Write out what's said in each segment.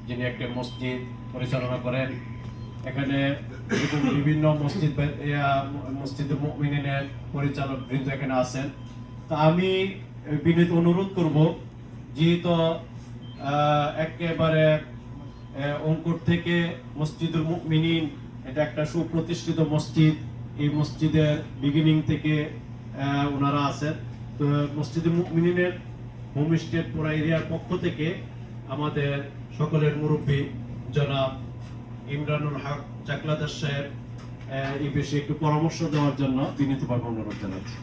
যিনি একটা মসজিদ পরিচালনা করেন। এখানে বিভিন্ন মসজিদের মুমিনের পরিচালক বৃন্দ এখানে আছেন। তো আমি বিনীত অনুরোধ করব, যেহেতু একেবারে অঙ্কুর থেকে মসজিদুল মুমিনিন এটা একটা সুপ্রতিষ্ঠিত মসজিদ, এই মসজিদের বিগিনিং থেকে ওনারা আছেন। তো মসজিদুল মুমিনিনের হোম স্টেট পুরা এরিয়ার পক্ষ থেকে আমাদের সকলের মুরব্বী জনাব ইমরানুল হক চাকলাদার সাহেব এই বিষয়ে একটু পরামর্শ দেওয়ার জন্য বিনীতভাবে অনুরোধ জানাচ্ছি।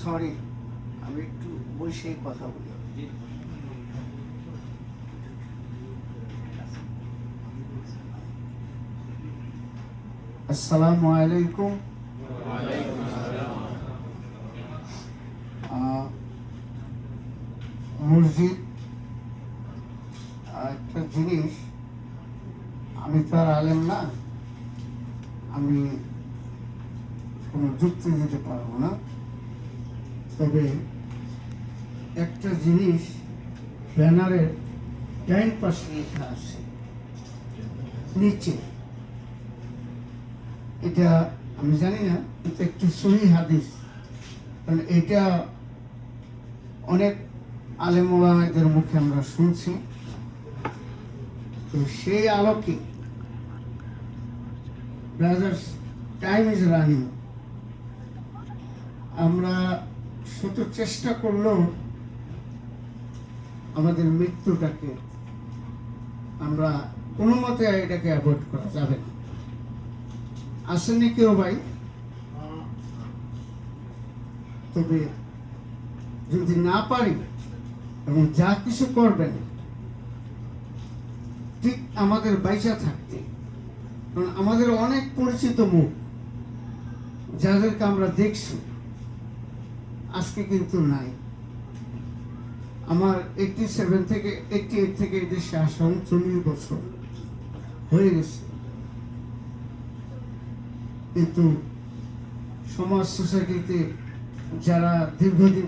সরি, আমি একটু বসে কথা বলি। আসসালামু আলাইকুম। মসজিদ একটা জিনিস, আমি তো আর আলেম না, আমি কোনো যুক্তি দিতে পারবো না। তবে একটা জিনিস ব্যানারের ডাইন পাশে লেখা আছে নিচে, এটা আমি জানি না, কিন্তু একটি সহিহ হাদিস, কারণ এটা অনেক আলেম ওলামাদের মুখে আমরা শুনছি। তো সেই আলোকে ব্রাদার্স, টাইম ইজ রানিং, আমরা শত চেষ্টা করলেও আমাদের মৃত্যুটাকে আমরা কোনো মতে এটাকে অ্যাভয়েড করা যাবে না। আসেনি কেউ ভাই? তবে যদি না পারি এবং যা কিছু করবেন ঠিক আমাদের বাইচা থাকতে, কারণ আমাদের অনেক পরিচিত মুখ যাদেরকে আমরা দেখছি আজকে কিন্তু নাই। আমার 87 থেকে 88 থেকে এই দেশে আসা 39 বছর হয়ে গেছে, কিন্তু সমাজ সোসাইটিতে যারা দীর্ঘদিন